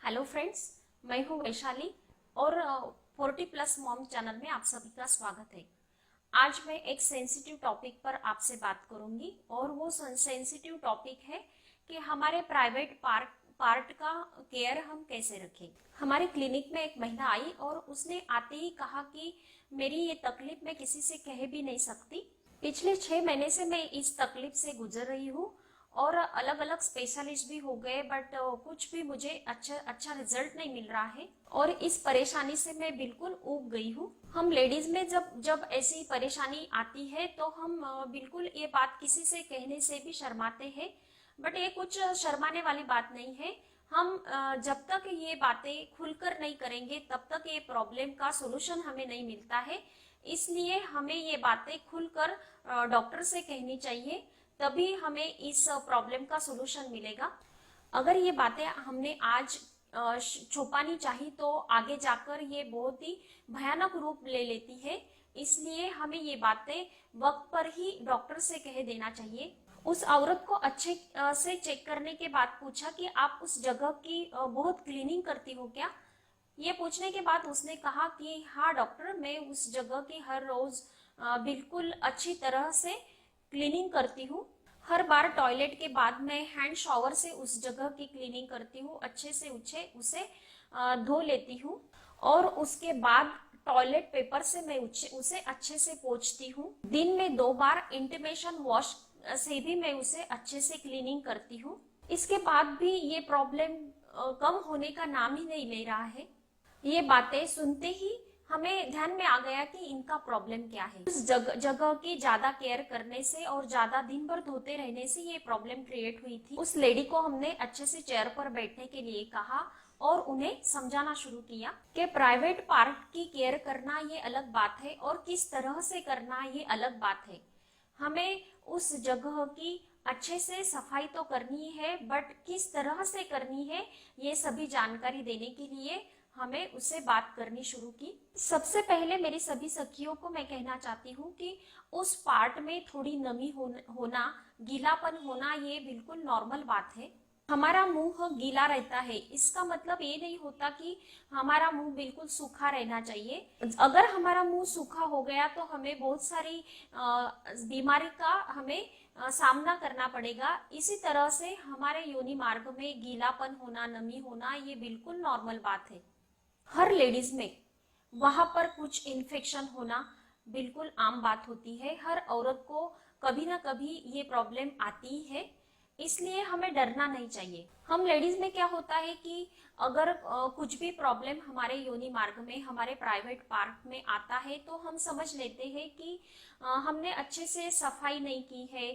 Hello friends, मैं हूं वैशाली और 40+ मॉम चैनल में आप सभी का स्वागत है। आज मैं एक सेंसिटिव टॉपिक पर आपसे बात करूंगी और वो सेंसिटिव टॉपिक है कि हमारे प्राइवेट पार्ट का केयर हम कैसे रखें। हमारे क्लिनिक में एक महिला आई और उसने आते ही कहा कि मेरी ये तकलीफ मैं किसी से कह भी नहीं सकती। पिछले 6 महीने से मैं इस तकलीफ से गुजर रही हूँ और अलग अलग स्पेशलिस्ट भी हो गए, बट कुछ भी मुझे अच्छा रिजल्ट नहीं मिल रहा है और इस परेशानी से मैं बिल्कुल ऊब गई हूँ। हम लेडीज में जब जब ऐसी परेशानी आती है तो हम बिल्कुल ये बात किसी से कहने से भी शर्माते हैं, बट ये कुछ शर्माने वाली बात नहीं है। हम जब तक ये बातें खुलकर नहीं करेंगे तब तक ये प्रॉब्लम का सोल्यूशन हमें नहीं मिलता है। इसलिए हमें ये बातें खुलकर डॉक्टर से कहनी चाहिए, तभी हमें इस प्रॉब्लम का सोल्यूशन मिलेगा। अगर ये बातें हमने आज छुपानी चाहिए तो आगे जाकर ये बहुत ही भयानक रूप ले लेती है। इसलिए हमें ये बातें वक्त पर ही डॉक्टर से कह देना चाहिए। उस औरत को अच्छे से चेक करने के बाद पूछा कि आप उस जगह की बहुत क्लीनिंग करती हो क्या। ये पूछने के बाद उसने कहा कि हाँ डॉक्टर, मैं उस जगह की हर रोज बिल्कुल अच्छी तरह से क्लीनिंग करती हूँ। हर बार टॉयलेट के बाद मैं हैंड शॉवर से उस जगह की क्लीनिंग करती हूँ, अच्छे से उसे धो लेती हूँ और उसके बाद टॉयलेट पेपर से मैं उसे अच्छे से पोंछती हूँ। दिन में 2 बार इंटीमेशन वॉश से भी मैं उसे अच्छे से क्लीनिंग करती हूँ। इसके बाद भी ये प्रॉब्लम कम होने का नाम ही नहीं ले रहा है। ये बातें सुनते ही हमें ध्यान में आ गया कि इनका प्रॉब्लम क्या है। उस जगह की ज्यादा केयर करने से और ज्यादा दिन भर धोते रहने से ये प्रॉब्लम क्रिएट हुई थी। उस लेडी को हमने अच्छे से चेयर पर बैठने के लिए कहा और उन्हें समझाना शुरू किया कि प्राइवेट पार्ट की केयर करना ये अलग बात है और किस तरह से करना ये अलग बात है। हमें उस जगह की अच्छे से सफाई तो करनी है, बट किस तरह से करनी है ये सभी जानकारी देने के लिए हमें उससे बात करनी शुरू की। सबसे पहले मेरी सभी सखियों को मैं कहना चाहती हूँ कि उस पार्ट में थोड़ी नमी होना, गीलापन होना ये बिल्कुल नॉर्मल बात है। हमारा मुंह गीला रहता है, इसका मतलब ये नहीं होता कि हमारा मुंह बिल्कुल सूखा रहना चाहिए। अगर हमारा मुंह सूखा हो गया तो हमें बहुत सारी बीमारी का हमें सामना करना पड़ेगा। इसी तरह से हमारे योनि मार्ग में गीलापन होना, नमी होना ये बिल्कुल नॉर्मल बात है। हर लेडीज में वहां पर कुछ इन्फेक्शन होना बिल्कुल आम बात होती है। हर औरत को कभी ना कभी ये प्रॉब्लम आती ही है, इसलिए हमें डरना नहीं चाहिए। हम लेडीज में क्या होता है कि अगर कुछ भी प्रॉब्लम हमारे योनि मार्ग में, हमारे प्राइवेट पार्ट में आता है तो हम समझ लेते हैं कि हमने अच्छे से सफाई नहीं की है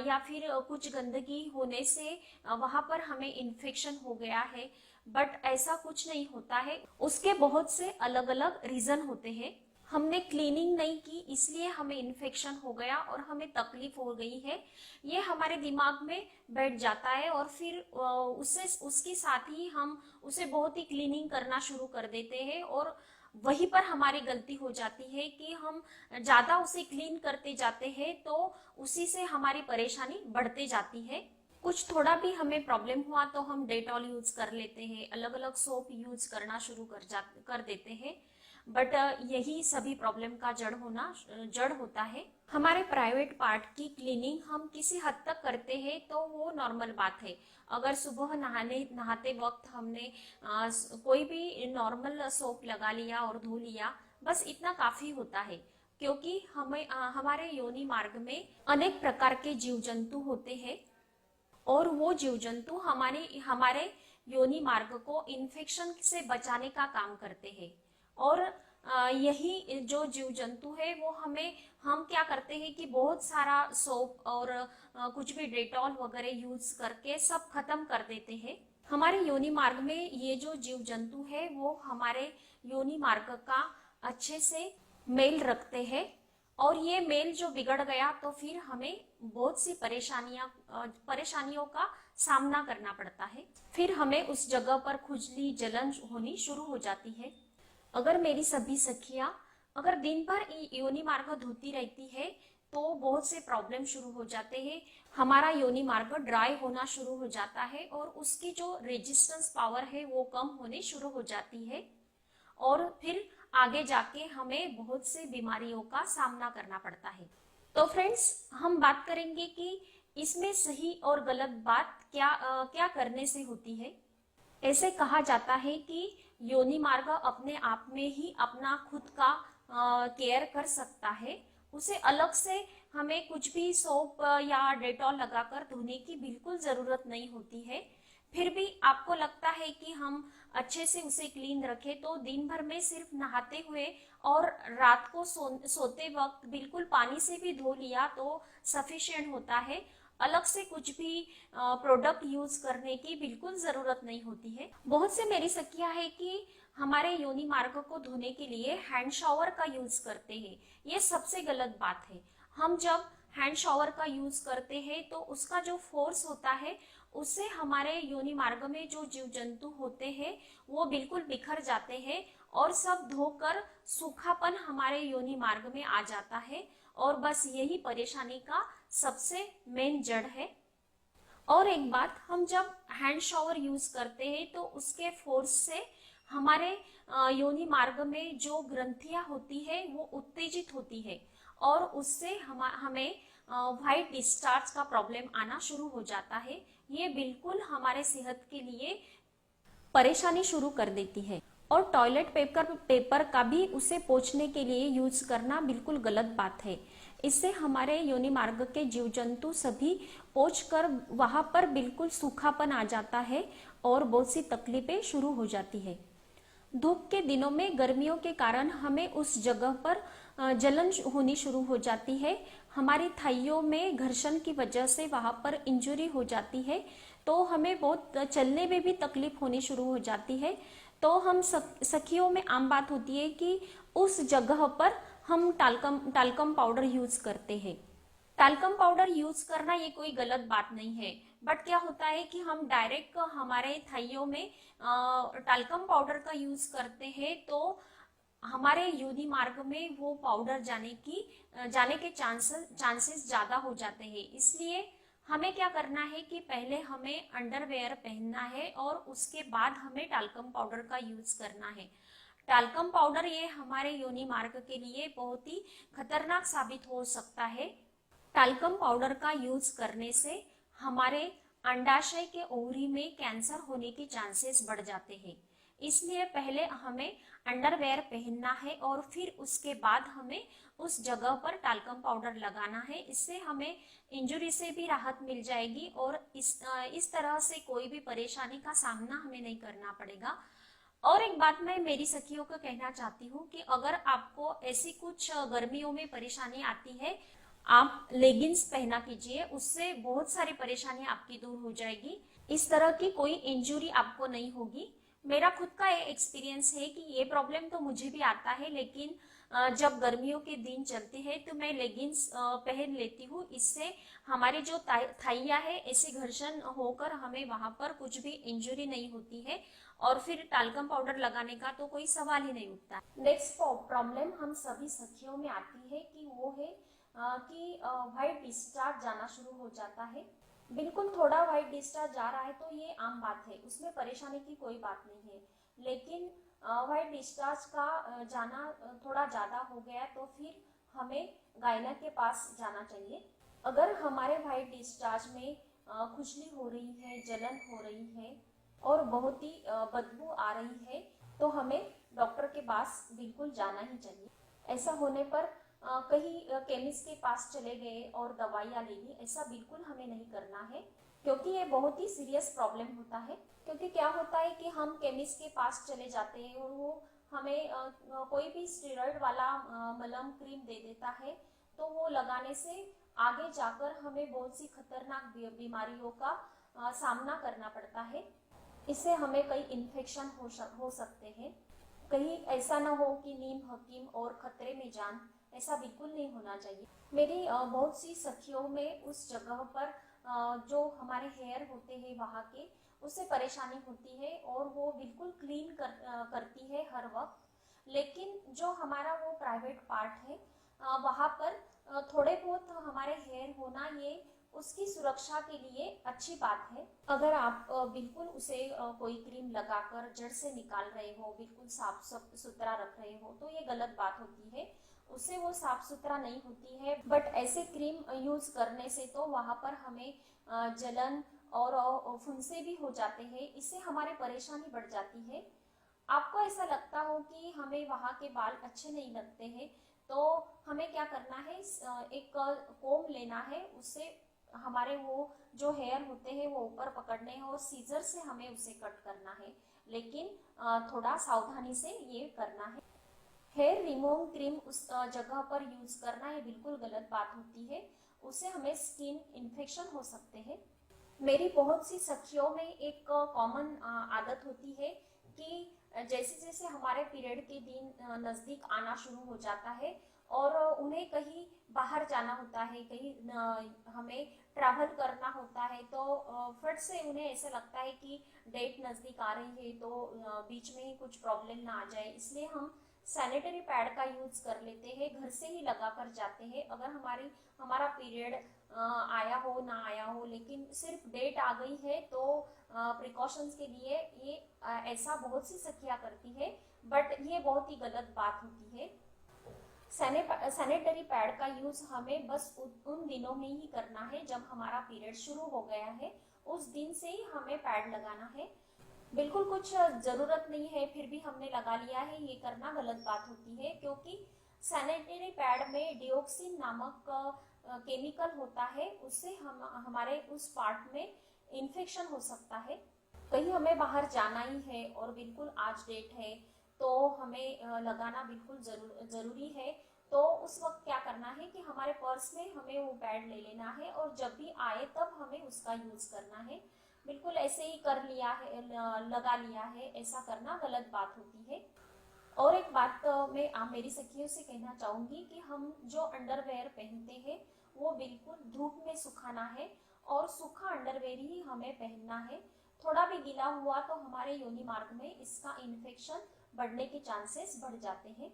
या फिर कुछ गंदगी होने से वहां पर हमें इन्फेक्शन हो गया है। बट ऐसा कुछ नहीं होता है, उसके बहुत से अलग अलग रीजन होते हैं। हमने क्लीनिंग नहीं की इसलिए हमें इन्फेक्शन हो गया और हमें तकलीफ हो गई है, ये हमारे दिमाग में बैठ जाता है और फिर उसके साथ ही हम उसे बहुत ही क्लीनिंग करना शुरू कर देते हैं और वहीं पर हमारी गलती हो जाती है कि हम ज्यादा उसे क्लीन करते जाते हैं तो उसी से हमारी परेशानी बढ़ते जाती है। कुछ थोड़ा भी हमें प्रॉब्लम हुआ तो हम डेटॉल यूज कर लेते हैं, अलग अलग सोप यूज करना शुरू कर देते हैं, बट यही सभी प्रॉब्लम का जड़ होता है। हमारे प्राइवेट पार्ट की क्लीनिंग हम किसी हद तक करते हैं तो वो नॉर्मल बात है। अगर सुबह नहाते वक्त हमने कोई भी नॉर्मल सोप लगा लिया और धो लिया, बस इतना काफी होता है, क्योंकि हमारे योनि मार्ग में अनेक प्रकार के जीव जंतु होते हैं और वो जीव जंतु हमारे हमारे योनि मार्ग को इन्फेक्शन से बचाने का काम करते हैं। और यही जो जीव जंतु है वो हम क्या करते हैं कि बहुत सारा सोप और कुछ भी डेटॉल वगैरह यूज करके सब खत्म कर देते हैं। हमारे योनि मार्ग में ये जो जीव जंतु है वो हमारे योनि मार्ग का अच्छे से मेल रखते हैं और ये मेल जो बिगड़ गया तो फिर हमें बहुत सी परेशानियों का सामना करना पड़ता है। फिर हमें उस जगह पर खुजली जलन होनी शुरू हो जाती है। अगर मेरी सभी सखियां अगर दिन भर योनि मार्ग धोती रहती है तो बहुत से प्रॉब्लम शुरू हो जाते हैं। हमारा योनि मार्ग ड्राई होना शुरू हो जाता है और उसकी जो रेजिस्टेंस पावर है वो कम होने शुरू हो जाती है और फिर आगे जाके हमें बहुत से बीमारियों का सामना करना पड़ता है। तो फ्रेंड्स, हम बात करेंगे कि इसमें सही और गलत बात क्या करने से होती है। ऐसे कहा जाता है कि योनि मार्ग अपने आप में ही अपना खुद का केयर कर सकता है। उसे अलग से हमें कुछ भी सोप या डेटॉल लगाकर धोने की बिल्कुल जरूरत नहीं होती है। फिर भी आपको लगता है कि हम अच्छे से उसे क्लीन रखें, तो दिन भर में सिर्फ नहाते हुए और रात को सोते वक्त बिल्कुल पानी से भी धो लिया तो सफिशिएंट होता है। अलग से कुछ भी प्रोडक्ट यूज करने की बिल्कुल जरूरत नहीं होती है। बहुत से मेरी सखियां है कि हमारे योनि मार्ग को धोने के लिए हैंड शावर का यूज करते हैं। ये सबसे गलत बात है। हम जब हैंड शावर का यूज करते हैं तो उसका जो फोर्स होता है उससे हमारे योनि मार्ग में जो जीव जंतु होते हैं वो बिल्कुल बिखर जाते हैं और सब धोकर सूखापन हमारे योनि मार्ग में आ जाता है और बस यही परेशानी का सबसे मेन जड़ है। और एक बात, हम जब हैंड शावर यूज करते हैं तो उसके फोर्स से हमारे योनि मार्ग में जो ग्रंथियां होती है वो उत्तेजित होती है और उससे हमें व्हाइट डिस्चार्ज का प्रॉब्लम आना शुरू हो जाता है। ये बिल्कुल हमारे सेहत के लिए परेशानी शुरू कर देती है। और टॉयलेट पेपर का भी उसे पोंछने के लिए यूज करना बिल्कुल गलत बात है। इससे हमारे योनि मार्ग के जीव जंतु सभी पोंछ कर वहां पर बिल्कुल सूखापन आ जाता है और बहुत सी तकलीफें शुरू हो जाती है। धूप के दिनों में गर्मियों के कारण हमें उस जगह पर जलन होनी शुरू हो जाती है। हमारी थाइयों में घर्षण की वजह से वहां पर इंजुरी हो जाती है, तो हमें बहुत चलने में भी तकलीफ होनी शुरू हो जाती है। तो हम सखियों में आम बात होती है कि उस जगह पर हम टाल्कम पाउडर यूज करते हैं। टाल्कम पाउडर यूज करना ये कोई गलत बात नहीं है, बट क्या होता है कि हम डायरेक्ट हमारे थाइयों में टाल्कम पाउडर का यूज करते हैं तो हमारे योनि मार्ग में वो पाउडर जाने के चांसेस ज्यादा हो जाते हैं। इसलिए हमें क्या करना है कि पहले हमें अंडरवेयर पहनना है और उसके बाद हमें टाल्कम पाउडर का यूज करना है। टाल्कम पाउडर ये हमारे योनि मार्ग के लिए बहुत ही खतरनाक साबित हो सकता है। टाल्कम पाउडर का यूज करने से हमारे अंडाशय के ओवरी में कैंसर होने के चांसेस बढ़ जाते हैं। इसलिए पहले हमें अंडरवेयर पहनना है और फिर उसके बाद हमें उस जगह पर टाल्कम पाउडर लगाना है। इससे हमें इंजुरी से भी राहत मिल जाएगी और इस तरह से कोई भी परेशानी का सामना हमें नहीं करना पड़ेगा। और एक बात मैं मेरी सखियों को कहना चाहती हूँ कि अगर आपको ऐसी कुछ गर्मियों में परेशानी आती है, आप लेगिंग्स पहना कीजिए, उससे बहुत सारी परेशानी आपकी दूर हो जाएगी। इस तरह की कोई इंजुरी आपको नहीं होगी। मेरा खुद का एक्सपीरियंस है कि ये प्रॉब्लम तो मुझे भी आता है, लेकिन जब गर्मियों के दिन चलते हैं तो मैं लेगिंग्स पहन लेती हूँ। इससे हमारी जो थाइया है ऐसे घर्षण होकर हमें वहां पर कुछ भी इंजुरी नहीं होती है और फिर टाल्कम पाउडर लगाने का तो कोई सवाल ही नहीं उठता। नेक्स्ट प्रॉब्लम हम सभी सखियों में आती है कि वो है कि व्हाइट डिस्चार्ज जाना शुरू हो जाता है। बिल्कुल थोड़ा व्हाइट डिस्चार्ज जा रहा है तो ये आम बात है, उसमें परेशानी की कोई बात नहीं है। लेकिन व्हाइट डिस्चार्ज का जाना थोड़ा ज्यादा हो गया तो फिर हमें गायनक के पास जाना चाहिए। अगर हमारे व्हाइट डिस्चार्ज में खुजली हो रही है, जलन हो रही है और बहुत ही बदबू आ रही है तो हमें डॉक्टर के पास बिल्कुल जाना ही चाहिए। ऐसा होने पर कहीं केमिस्ट के पास चले गए और दवाइयाँ ले ली, ऐसा बिल्कुल हमें नहीं करना है, क्योंकि ये बहुत ही सीरियस प्रॉब्लम होता है। क्योंकि क्या होता है कि हम केमिस्ट के पास चले जाते हैं और वो हमें कोई भी स्टेरॉइड वाला मलहम क्रीम दे देता है, तो वो लगाने से आगे जाकर हमें बहुत सी खतरनाक बीमारियों का सामना करना पड़ता है। इससे हमें कई इन्फेक्शन हो सकते हैं। कहीं ऐसा ना हो कि नीम हकीम और खतरे में जान, ऐसा बिल्कुल नहीं होना चाहिए। मेरी बहुत सी सखियों में उस जगह पर जो हमारे हेयर होते हैं वहाँ के, उससे परेशानी होती है और वो बिल्कुल क्लीन करती है हर वक्त। लेकिन जो हमारा वो प्राइवेट पार्ट है वहां पर थोड़े बहुत हमारे हेयर होना ये उसकी सुरक्षा के लिए अच्छी बात है। अगर आप बिल्कुल उसे कोई क्रीम लगाकर जड़ से निकाल रहे हो, बिल्कुल साफ सुथरा रख रहे हो, तो ये गलत बात होती है, उससे वो साफ सुथरा नहीं होती है। बट ऐसे क्रीम यूज करने से तो वहां पर हमें जलन और फुंसे भी हो जाते हैं, इससे हमारे परेशानी बढ़ जाती है। आपको ऐसा लगता हो कि हमें वहां के बाल अच्छे नहीं लगते हैं, तो हमें क्या करना है, एक कोम लेना है, उससे हमारे वो जो हेयर होते हैं वो ऊपर पकड़ने हैं और सीजर से हमें उसे कट करना है, लेकिन थोड़ा सावधानी से ये करना है। हेयर रिमूव क्रीम उस जगह पर यूज करना ये बिल्कुल गलत बात होती है, उससे हमें स्किन इन्फेक्शन हो सकते हैं। मेरी बहुत सी सखियों में एक कॉमन आदत होती है कि जैसे जैसे हमारे पीरियड के दिन नजदीक आना शुरू हो जाता है और उन्हें कहीं बाहर जाना होता है, कहीं हमें ट्रैवल करना होता है, तो फट से उन्हें ऐसा लगता है कि डेट नजदीक आ रही है, तो बीच में ही कुछ प्रॉब्लम ना आ जाए, इसलिए हम सैनिटरी पैड का यूज कर लेते हैं, घर से ही लगा कर जाते हैं। अगर हमारा पीरियड आया हो ना आया हो, लेकिन सिर्फ डेट आ गई है, तो प्रिकॉशंस के लिए ये ऐसा बहुत सी सखियां करती है, बट ये बहुत ही गलत बात होती है। सैनिटरी पैड का यूज हमें बस उन दिनों में ही करना है जब हमारा पीरियड शुरू हो गया है, उस दिन से ही हमें पैड लगाना है। बिल्कुल कुछ जरूरत नहीं है फिर भी हमने लगा लिया है, ये करना गलत बात होती है, क्योंकि सैनिटरी पैड में डिओक्सिन नामक केमिकल होता है, उससे हमारे उस पार्ट में इन्फेक्शन हो सकता है। कहीं हमें बाहर जाना ही है और बिल्कुल आज डेट है, तो हमें लगाना बिल्कुल जरूरी है, तो उस वक्त क्या करना है कि हमारे पर्स में हमें वो पैड ले लेना है और जब भी आए तब हमें उसका यूज करना है। बिल्कुल ऐसे ही कर लिया है, लगा लिया है, ऐसा करना गलत बात होती है। और एक बात मैं मेरी सखियों से कहना चाहूंगी कि हम जो अंडरवेयर पहनते हैं वो बिल्कुल धूप में सुखाना है और सूखा अंडरवेयर ही हमें पहनना है। थोड़ा भी गीला हुआ तो हमारे योनि मार्ग में इसका इन्फेक्शन बढ़ने के चांसेस बढ़ जाते हैं।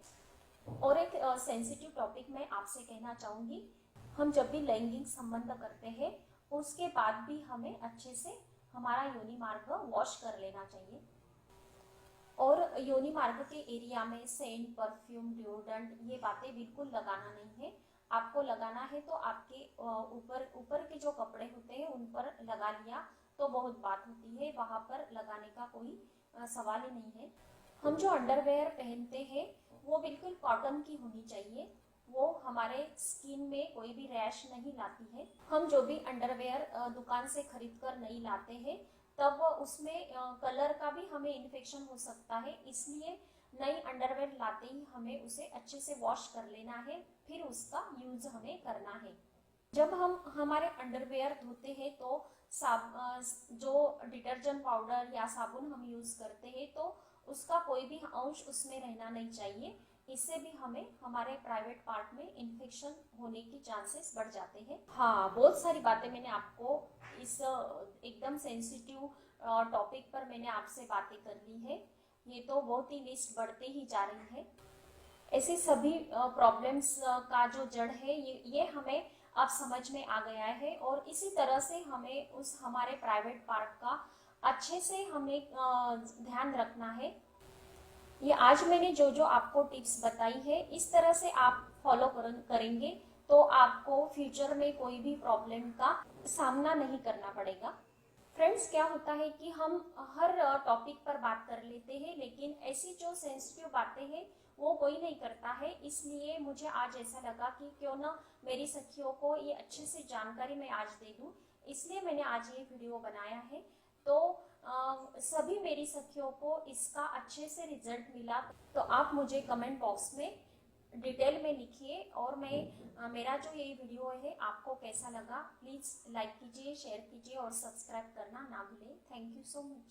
और एक सेंसिटिव टॉपिक मैं आपसे कहना चाहूंगी, हम जब भी लैंगिक संबंध करते हैं उसके बाद भी हमें अच्छे से हमारा योनि मार्ग वॉश कर लेना चाहिए। और योनि मार्ग के एरिया में सेंट, परफ्यूम, डिओड्रेंट ये बातें बिल्कुल लगाना नहीं है। आपको लगाना है तो आपके ऊपर ऊपर के जो कपड़े होते हैं उन पर लगा लिया तो बहुत बात होती है, वहां पर लगाने का कोई सवाल ही नहीं है। हम जो अंडरवेयर पहनते हैं वो बिल्कुल कॉटन की होनी चाहिए, वो हमारे स्किन में कोई भी रैश नहीं लाती है। हम जो भी अंडरवेयर दुकान से खरीद कर नहीं लाते हैं तब उसमें कलर का भी हमें इन्फेक्शन हो सकता है, इसलिए नई अंडरवेयर लाते ही हमें उसे अच्छे से वॉश कर लेना है, फिर उसका यूज हमें करना है। जब हम हमारे अंडरवेयर धोते हैं तो जो डिटर्जेंट पाउडर या साबुन हम यूज करते हैं तो उसका कोई भी अंश उसमें रहना नहीं चाहिए, इससे भी हमें हमारे प्राइवेट पार्ट में इन्फेक्शन होने की चांसेस बढ़ जाते हैं। हाँ, बहुत सारी बातें मैंने आपको इस एकदम सेंसिटिव टॉपिक पर मैंने आपसे बातें कर ली है, ये तो बहुत ही लिस्ट बढ़ते ही जा रही है। ऐसे सभी प्रॉब्लम्स का जो जड़ है ये हमें अब समझ में आ गया है, और इसी तरह से हमें उस हमारे प्राइवेट पार्ट का अच्छे से हमें ध्यान रखना है। ये आज मैंने जो जो आपको टिप्स बताई है इस तरह से आप फॉलो करेंगे तो आपको फ्यूचर में कोई भी प्रॉब्लम का सामना नहीं करना पड़ेगा। फ्रेंड्स, क्या होता है कि हम हर टॉपिक पर बात कर लेते हैं, लेकिन ऐसी जो सेंसिटिव बातें हैं वो कोई नहीं करता है, इसलिए मुझे आज ऐसा लगा कि क्यों ना मेरी सखियों को ये अच्छे से जानकारी मैं आज दे दूं, इसलिए मैंने आज ये वीडियो बनाया है। तो सभी मेरी सखियों को इसका अच्छे से रिजल्ट मिला, तो आप मुझे कमेंट बॉक्स में डिटेल में लिखिए, और मैं मेरा जो ये वीडियो है आपको कैसा लगा प्लीज लाइक कीजिए, शेयर कीजिए और सब्सक्राइब करना ना भूलें। Thank you so much.